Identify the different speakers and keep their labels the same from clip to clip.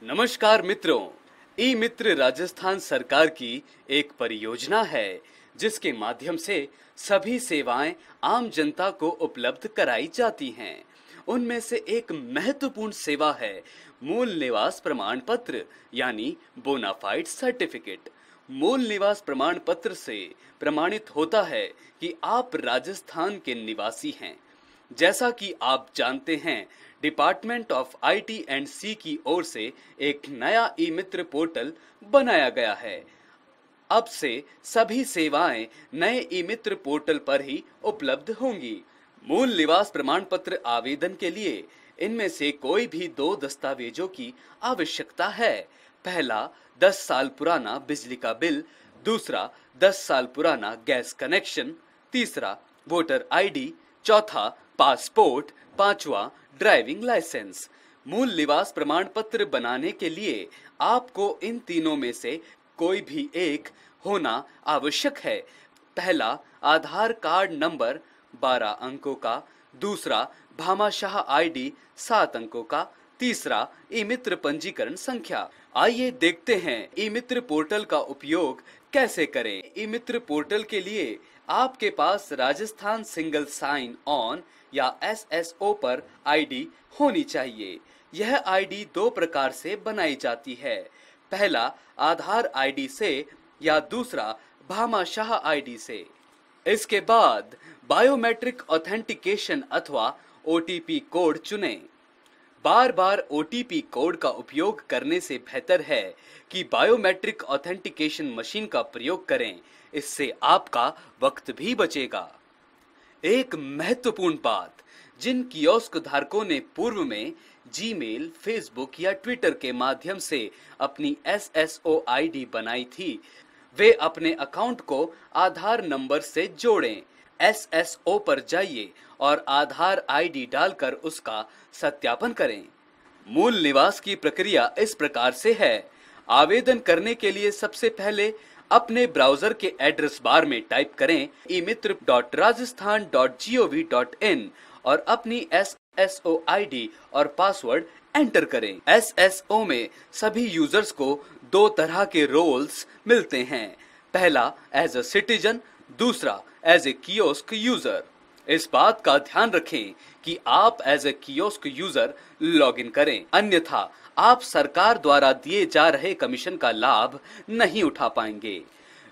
Speaker 1: नमस्कार मित्रों, ई मित्र राजस्थान सरकार की एक परियोजना है जिसके माध्यम से सभी सेवाएं आम जनता को उपलब्ध कराई जाती हैं। उनमें से एक महत्वपूर्ण सेवा है मूल निवास प्रमाण पत्र यानी बोनाफाइड सर्टिफिकेट। मूल निवास प्रमाण पत्र से प्रमाणित होता है कि आप राजस्थान के निवासी हैं। जैसा कि आप जानते हैं, डिपार्टमेंट ऑफ आईटी एंड सी की ओर से एक नया ई मित्र पोर्टल बनाया गया है। अब से सभी सेवाएं नए ई मित्र पोर्टल पर ही उपलब्ध होंगी। मूल निवास प्रमाण पत्र आवेदन के लिए इनमें से कोई भी दो दस्तावेजों की आवश्यकता है। पहला 10 साल पुराना बिजली का बिल, दूसरा 10 साल पुराना गैस कनेक्शन, तीसरा वोटर आईडी, चौथा पासपोर्ट, पांचवा ड्राइविंग लाइसेंस। मूल निवास प्रमाण पत्र बनाने के लिए आपको इन तीनों में से कोई भी एक होना आवश्यक है। पहला आधार कार्ड नंबर 12 अंकों का, दूसरा भामाशाह आईडी 7 अंकों का, तीसरा ई मित्र पंजीकरण संख्या। आइए देखते हैं ई मित्र पोर्टल का उपयोग कैसे करें। ई मित्र पोर्टल के लिए आपके पास राजस्थान सिंगल साइन ऑन या SSO पर आईडी होनी चाहिए। यह आईडी दो प्रकार से बनाई जाती है। पहला आधार आईडी से या दूसरा भामाशाह आईडी से। इसके बाद बायोमेट्रिक ऑथेंटिकेशन अथवा OTP कोड चुनें। बार बार OTP कोड का उपयोग करने से बेहतर है कि बायोमेट्रिक ऑथेंटिकेशन मशीन का प्रयोग करें। इससे आपका वक्त भी बचेगा। एक महत्वपूर्ण बात, जिन कियोस्क धारकों ने पूर्व में जीमेल, फेसबुक या ट्विटर के माध्यम से अपनी SSO आईडी बनाई थी, वे अपने अकाउंट को आधार नंबर से जोड़ें। SSO पर जाइए और आधार आईडी डालकर उसका सत्यापन करें। मूल निवास की प्रक्रिया इस प्रकार से है। आवेदन करने के लिए सबसे पहले अपने ब्राउजर के एड्रेस बार में टाइप करें emitra.rajasthan.gov.in और अपनी SSO आईडी और पासवर्ड एंटर करें। SSO में सभी यूजर्स को दो तरह के रोल्स मिलते हैं। पहला एज अ सिटीजन, दूसरा एज ए कियोस्क यूजर। इस बात का ध्यान रखें कि आप as a kiosk user login करें, अन्यथा आप सरकार द्वारा दिए जा रहे कमीशन का लाभ नहीं उठा पाएंगे।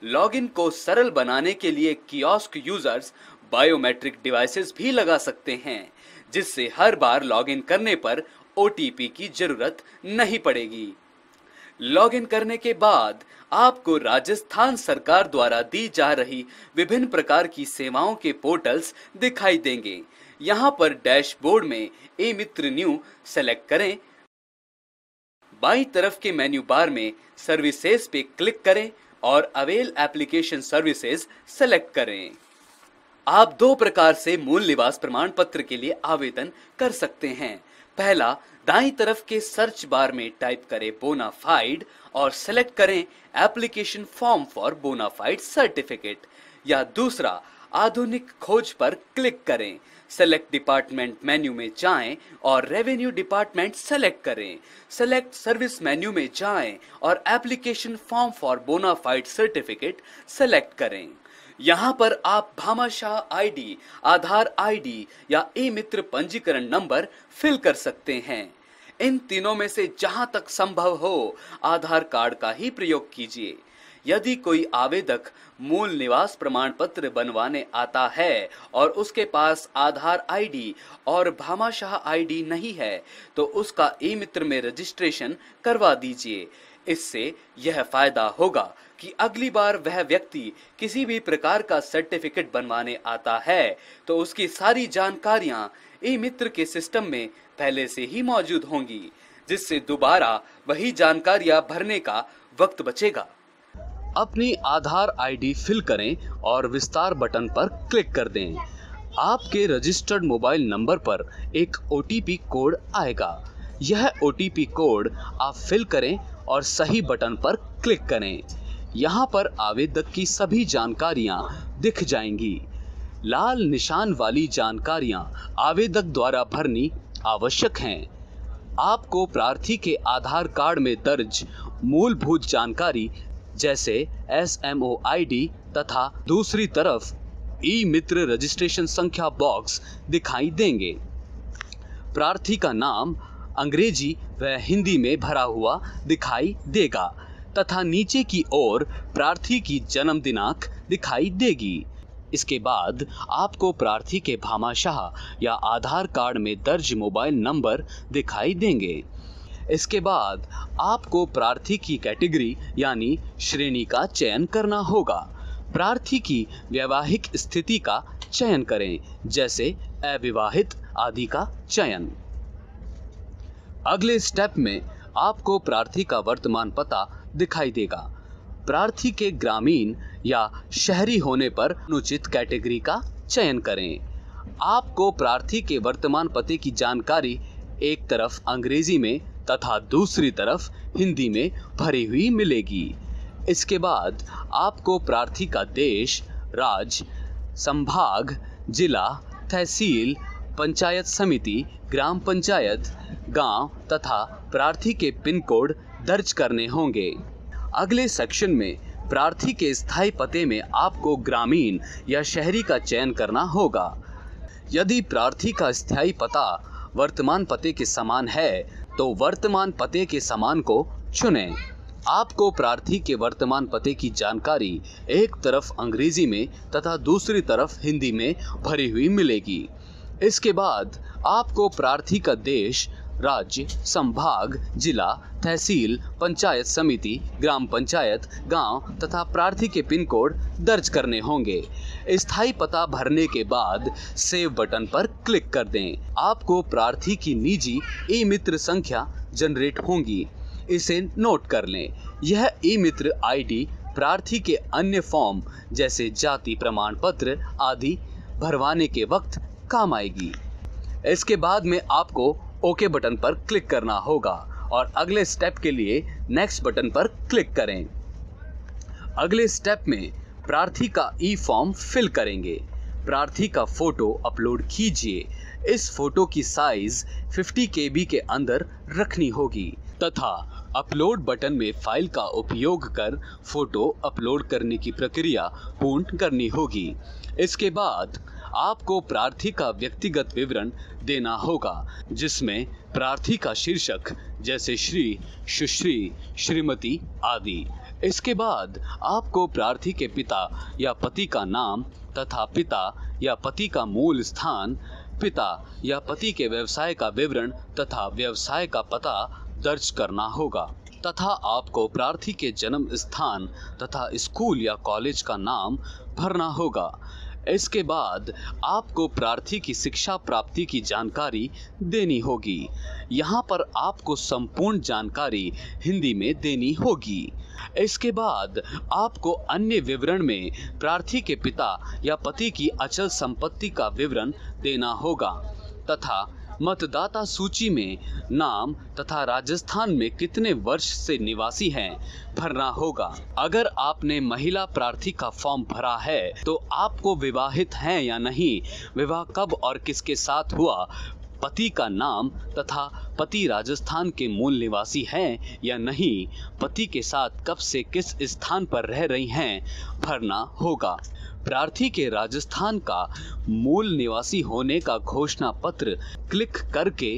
Speaker 1: लॉगिन को सरल बनाने के लिए कियोस्क यूजर्स बायोमेट्रिक डिवाइसेस भी लगा सकते हैं, जिससे हर बार लॉगिन करने पर OTP की जरूरत नहीं पड़ेगी। लॉगिन करने के बाद आपको राजस्थान सरकार द्वारा दी जा रही विभिन्न प्रकार की सेवाओं के पोर्टल्स दिखाई देंगे। यहाँ पर डैशबोर्ड में ई मित्र न्यू सेलेक्ट करें। बाईं तरफ के मेन्यू बार में सर्विसेज पे क्लिक करें और अवेल एप्लीकेशन सर्विसेज सेलेक्ट करें। आप दो प्रकार से मूल निवास प्रमाण पत्र के लिए आवेदन कर सकते हैं। पहला, दाईं तरफ के सर्च बार में टाइप करें बोनाफाइड और सेलेक्ट करें application form for bonafide certificate, या दूसरा आधुनिक खोज पर क्लिक करें, सेलेक्ट डिपार्टमेंट मेन्यू में जाएं और रेवेन्यू डिपार्टमेंट सेलेक्ट करें। सेलेक्ट सर्विस मेन्यू में जाएं और application form for bonafide certificate select करें। यहाँ पर आप भामाशाह आईडी, आधार आईडी या ई मित्र पंजीकरण नंबर फिल कर सकते हैं। इन तीनों में से जहां तक संभव हो आधार कार्ड का ही प्रयोग कीजिए। यदि कोई आवेदक मूल निवास प्रमाण पत्र बनवाने आता है और उसके पास आधार आईडी और भामाशाह आईडी नहीं है, तो उसका ई मित्र में रजिस्ट्रेशन करवा दीजिए। इससे यह फायदा होगा कि अगली बार वह व्यक्ति किसी भी प्रकार का सर्टिफिकेट बनवाने आता है तो उसकी सारी जानकारियां ई मित्र के सिस्टम में पहले से ही मौजूद होंगी, जिससे दोबारा वही जानकारियां भरने का वक्त बचेगा। अपनी आधार आईडी फिल करें और विस्तार बटन पर क्लिक कर दें। आपके रजिस्टर्ड मोबाइल नंबर पर एक OTP कोड आएगा। यह OTP कोड आप फिल करें और सही बटन पर क्लिक करें। यहाँ पर आवेदक की सभी जानकारियाँ दिख जाएंगी। लाल निशान वाली जानकारियाँ आवेदक द्वारा भरनी आवश्यक हैं। आपको प्रार्थी के आधार कार्ड में दर्ज मूलभूत जानकारी जैसे SMOID तथा दूसरी तरफ ई मित्र रजिस्ट्रेशन संख्या बॉक्स दिखाई देंगे। प्रार्थी का नाम अंग्रेजी व हिंदी में भरा हुआ दिखाई देगा तथा नीचे की ओर प्रार्थी की जन्म दिनांक दिखाई देगी। इसके बाद आपको प्रार्थी के भामाशाह या आधार कार्ड में दर्ज मोबाइल नंबर दिखाई देंगे। इसके बाद आपको प्रार्थी की कैटेगरी यानी श्रेणी का चयन करना होगा। प्रार्थी की वैवाहिक स्थिति का चयन करें, जैसे अविवाहित आदि का चयन। अगले स्टेप में आपको प्रार्थी का वर्तमान पता दिखाई देगा। प्रार्थी के ग्रामीण या शहरी होने पर अनुचित कैटेगरी का चयन करें। आपको प्रार्थी के वर्तमान पते की जानकारी एक तरफ अंग्रेजी में तथा दूसरी तरफ हिंदी में भरी हुई मिलेगी। इसके बाद आपको प्रार्थी का देश, राज्य, संभाग, जिला, तहसील, पंचायत समिति, ग्राम पंचायत, गांव तथा प्रार्थी के पिन कोड दर्ज करने होंगे। अगले सेक्शन में प्रार्थी के स्थायी पते में आपको ग्रामीण या शहरी का चयन करना होगा। यदि प्रार्थी का स्थायी पता वर्तमान पते के समान है तो वर्तमान पते के समान को चुनें। आपको प्रार्थी के वर्तमान पते की जानकारी एक तरफ अंग्रेजी में तथा दूसरी तरफ हिंदी में भरी हुई मिलेगी। इसके बाद आपको प्रार्थी का देश, राज्य, संभाग, जिला, तहसील, पंचायत समिति, ग्राम पंचायत, गांव तथा प्रार्थी के पिन कोड दर्ज करने होंगे। स्थायी पता भरने के बाद सेव बटन पर क्लिक कर दें। आपको प्रार्थी की निजी ई मित्र संख्या जनरेट होंगी, इसे नोट कर लें। यह ई मित्र ID प्रार्थी के अन्य फॉर्म जैसे जाति प्रमाण पत्र आदि भरवाने के वक्त काम आएगी। इसके बाद में आपको ओके बटन पर क्लिक करना होगा और अगले स्टेप के लिए नेक्स्ट बटन पर क्लिक करें। अगले स्टेप में प्रार्थी का ई फॉर्म फिल करेंगे। प्रार्थी का फोटो अपलोड कीजिए। इस फोटो की साइज 50 KB के अंदर रखनी होगी तथा अपलोड बटन में फाइल का उपयोग कर फोटो अपलोड करने की प्रक्रिया पूर्ण करनी होगी। इसके बाद आपको प्रार्थी का व्यक्तिगत विवरण देना होगा, जिसमें प्रार्थी का शीर्षक जैसे श्री, सुश्री, श्रीमती आदि। इसके बाद आपको प्रार्थी के पिता या पति का नाम तथा पिता या पति का मूल स्थान, पिता या पति के व्यवसाय का विवरण तथा व्यवसाय का पता दर्ज करना होगा तथा आपको प्रार्थी के जन्म स्थान तथा स्कूल या कॉलेज का नाम भरना होगा। इसके बाद आपको प्रार्थी की शिक्षा प्राप्ति की जानकारी देनी होगी। यहाँ पर आपको संपूर्ण जानकारी हिंदी में देनी होगी। इसके बाद आपको अन्य विवरण में प्रार्थी के पिता या पति की अचल संपत्ति का विवरण देना होगा तथा मतदाता सूची में नाम तथा राजस्थान में कितने वर्ष से निवासी हैं भरना होगा। अगर आपने महिला प्रार्थी का फॉर्म भरा है तो आपको विवाहित हैं या नहीं, विवाह कब और किसके साथ हुआ, पति का नाम तथा पति राजस्थान के मूल निवासी हैं या नहीं, पति के साथ कब से किस स्थान पर रह रही हैं भरना होगा। प्रार्थी के राजस्थान का मूल निवासी होने का घोषणा पत्र क्लिक करके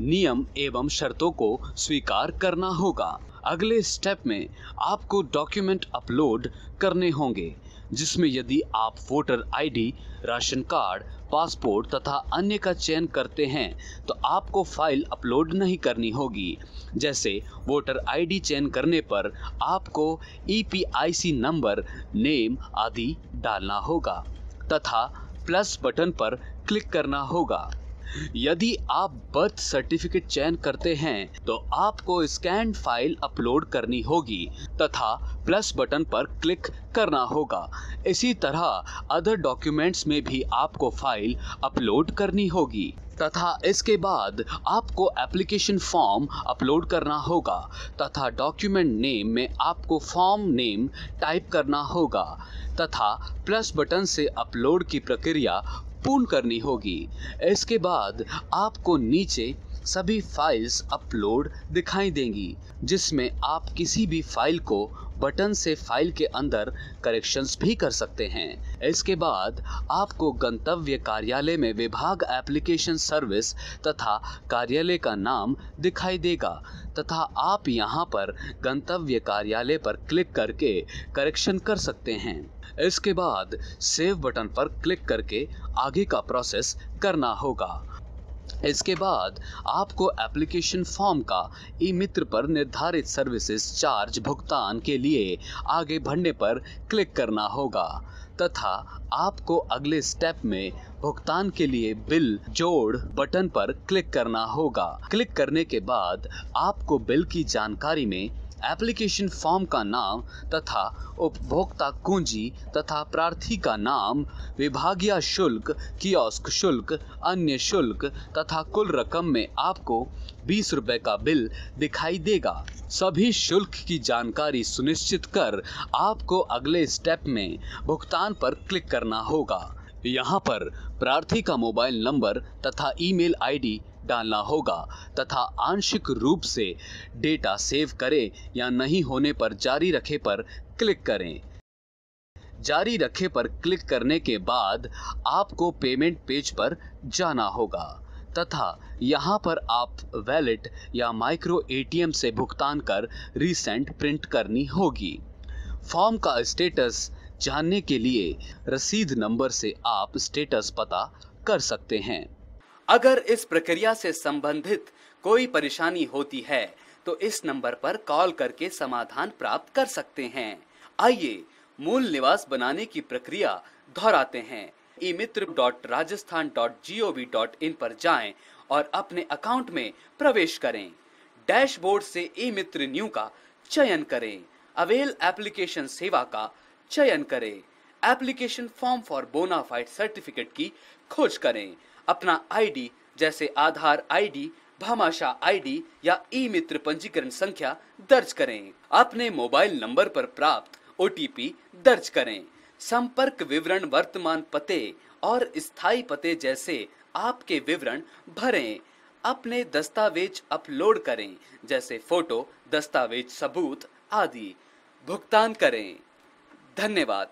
Speaker 1: नियम एवं शर्तों को स्वीकार करना होगा। अगले स्टेप में आपको डॉक्यूमेंट अपलोड करने होंगे, जिसमें यदि आप voter ID, ration card, passport तथा अन्य का चयन करते हैं तो आपको फाइल अपलोड नहीं करनी होगी। जैसे वोटर ID चयन करने पर आपको EPIC नंबर, नेम आदि डालना होगा तथा प्लस बटन पर क्लिक करना होगा। यदि आप बर्थ सर्टिफिकेट चयन करते हैं तो आपको स्कैन फाइल अपलोड करनी होगी तथा प्लस बटन पर क्लिक करना होगा। इसी तरह अदर डॉक्यूमेंट्स में भी आपको फाइल अपलोड करनी होगी तथा इसके बाद आपको एप्लीकेशन फॉर्म अपलोड करना होगा तथा डॉक्यूमेंट नेम में आपको फॉर्म नेम टाइप करना होगा तथा प्लस बटन से अपलोड की प्रक्रिया पूर्ण करनी होगी। इसके बाद आपको नीचे सभी फाइल्स अपलोड दिखाई देंगी, जिसमें आप किसी भी फाइल को बटन से फाइल के अंदर करेक्शंस भी कर सकते हैं। इसके बाद आपको गंतव्य कार्यालय में विभाग एप्लीकेशन सर्विस तथा कार्यालय का नाम दिखाई देगा तथा आप यहां पर गंतव्य कार्यालय पर क्लिक करके करेक्शन कर सकते हैं। इसके बाद सेव बटन पर क्लिक करके आगे का प्रोसेस करना होगा। इसके बाद आपको एप्लीकेशन फॉर्म का ई मित्र पर निर्धारित सर्विसेज चार्ज भुगतान के लिए आगे बढ़ने पर क्लिक करना होगा तथा आपको अगले स्टेप में भुगतान के लिए बिल जोड़ बटन पर क्लिक करना होगा। क्लिक करने के बाद आपको बिल की जानकारी में एप्लीकेशन फॉर्म का नाम तथा उपभोक्ता कुंजी तथा प्रार्थी का नाम, विभागीय शुल्क, कियोस्क शुल्क, अन्य शुल्क तथा कुल रकम में आपको 20 रुपए का बिल दिखाई देगा। सभी शुल्क की जानकारी सुनिश्चित कर आपको अगले स्टेप में भुगतान पर क्लिक करना होगा। यहाँ पर प्रार्थी का मोबाइल नंबर तथा ईमेल आईडी डालना होगा तथा आंशिक रूप से डेटा सेव करें या नहीं होने पर जारी रखे पर क्लिक करें। जारी रखे पर क्लिक करने के बाद आपको पेमेंट पेज पर जाना होगा तथा यहाँ पर आप वैलेट या माइक्रो एटीएम से भुगतान कर रिसेंट प्रिंट करनी होगी। फॉर्म का स्टेटस जानने के लिए रसीद नंबर से आप स्टेटस पता कर सकते हैं। अगर इस प्रक्रिया से संबंधित कोई परेशानी होती है तो इस नंबर पर कॉल करके समाधान प्राप्त कर सकते हैं। आइए मूल निवास बनाने की प्रक्रिया दोहराते हैं। emiत्र.rajasthan.gov.in पर जाएं और अपने अकाउंट में प्रवेश करें। डैशबोर्ड से ई-मित्र न्यू का चयन करें। अवेल एप्लीकेशन सेवा का चयन करें। Application form for bonafide certificate की खोज करें। अपना आईडी जैसे आधार आईडी, भामाशाह आईडी या ई-मित्र पंजीकरण संख्या दर्ज करें। अपने मोबाइल नंबर पर प्राप्त ओटीपी दर्ज करें। संपर्क विवरण वर्तमान पते और स्थायी पते जैसे आपके विवरण भरें। अपने दस्तावेज अपलोड करें जैसे फोटो, दस्तावेज सबूत आदि। भुगतान करें। धन्यवाद।